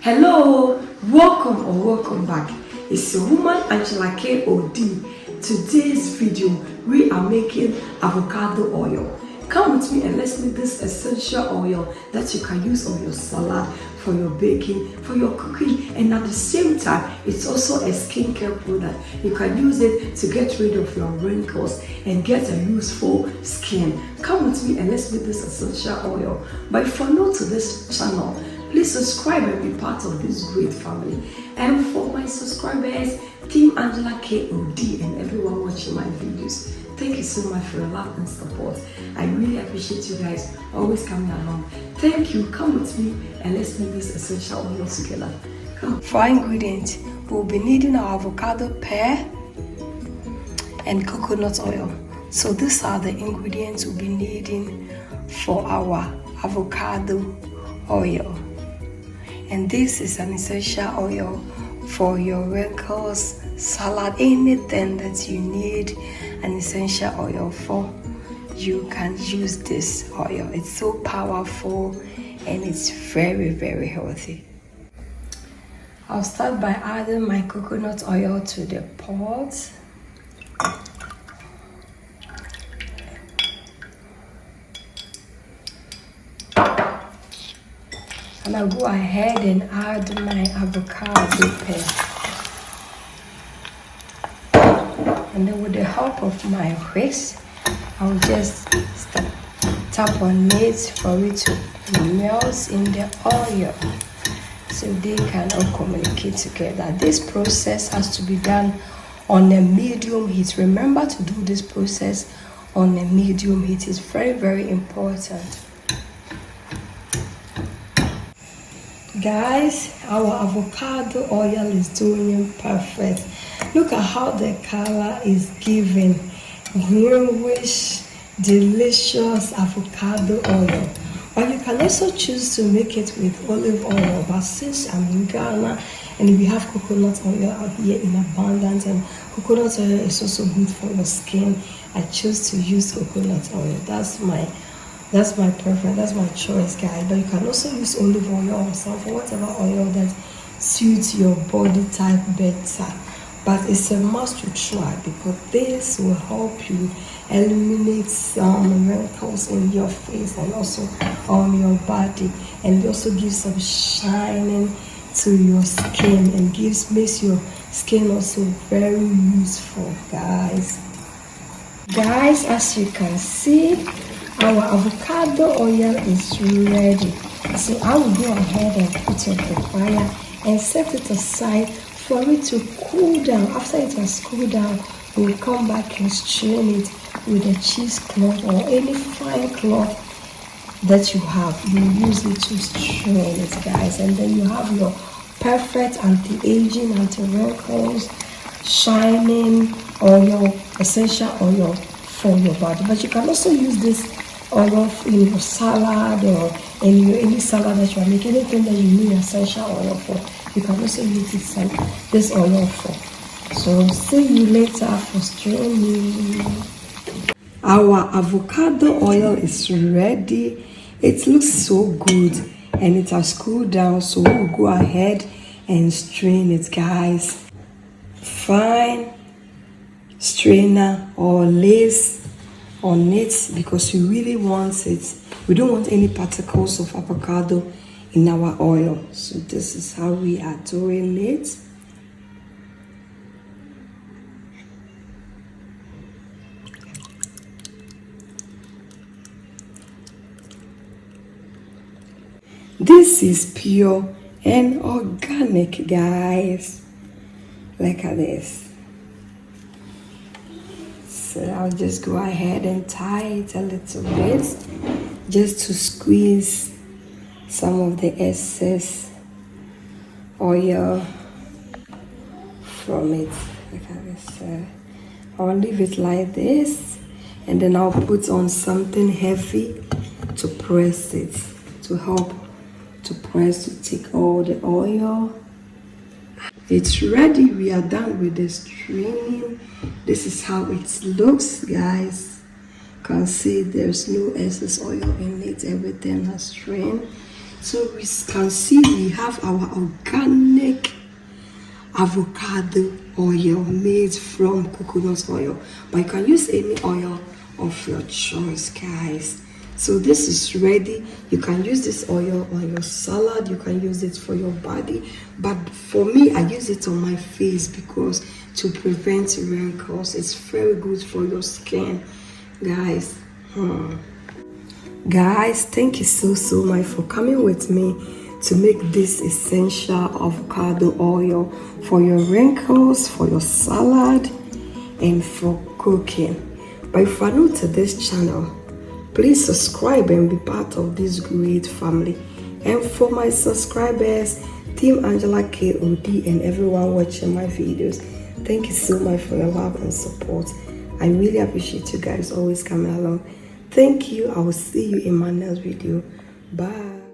Hello, welcome back. It's your woman Angela K.O.D. Today's video, we are making avocado oil. Come with me and let's make this essential oil that you can use on your salad, for your baking, for your cooking, and at the same time, it's also a skincare product. You can use it to get rid of your wrinkles and get a useful skin. Come with me and let's make this essential oil. But if you're new to this channel, please subscribe and be part of this great family. And for my subscribers, Team Angela K.O.D. and everyone watching my videos, thank you so much for your love and support. I really appreciate you guys always coming along. Thank you. Come with me and let's make this essential oil together. Come. For our ingredients, we'll be needing our avocado pear and coconut oil. So these are the ingredients we'll be needing for our avocado oil. And this is an essential oil for your wrinkles, salad, anything that you need an essential oil for. You can use this oil. It's so powerful and it's very, very healthy. I'll start by adding my coconut oil to the pot. And I'll go ahead and add my avocado paste. And then with the help of my whisk, I'll just tap on it for it to melt in the oil so they can all communicate together. This process has to be done on a medium heat. Remember to do this process on a medium heat. It's very, very important. Guys, our avocado oil is doing perfect. Look at how the color is given. Greenish, delicious avocado oil. But you can also choose to make it with olive oil. But since I'm in Ghana and we have coconut oil out here in abundance, and coconut oil is also good for your skin, I choose to use coconut oil. That's my preference, that's my choice, guys. But you can also use olive oil or something, whatever oil that suits your body type better. But it's a must to try because this will help you eliminate some wrinkles in your face and also on your body, and it also gives some shining to your skin and makes your skin also very useful, guys. Guys, as you can see, our avocado oil is ready. So I will go ahead and put it on the fire and set it aside for it to cool down. After it has cooled down, we'll come back and strain it with a cheesecloth or any fine cloth that you have. You use it to strain it, guys. And then you have your perfect anti-aging, anti-wrinkles, shining oil, essential oil for your body. But you can also use this oil in your salad or in any salad that you are making, anything that you need essential oil for. You can also use this oil for. So see you later for straining. Our avocado oil is ready. It looks so good and it has cooled down, so we'll go ahead and strain it, guys. Fine strainer or lace on it because we really want it. We don't want any particles of avocado in our oil. So this is how we are doing it. This is pure and organic, guys. Look at this. So I'll just go ahead and tie it a little bit just to squeeze some of the excess oil from it. Look at this. I'll leave it like this and then I'll put on something heavy to press it, to help to press, to take all the oil. It's ready. We are done with the straining. This is how it looks, guys. You can see there's no excess oil in it. Everything has strained. So we can see we have our organic avocado oil made from coconut oil, but you can use any oil of your choice, guys. So this is ready. You can use this oil on your salad, you can use it for your body, but for me, I use it on my face because to prevent wrinkles. It's very good for your skin, guys. Guys, thank you so much for coming with me to make this essential avocado oil for your wrinkles, for your salad, and for cooking. But if you are new to this channel, please subscribe and be part of this great family. And for my subscribers, Team Angela KOD, and everyone watching my videos, thank you so much for your love and support. I really appreciate you guys always coming along. Thank you. I will see you in my next video. Bye.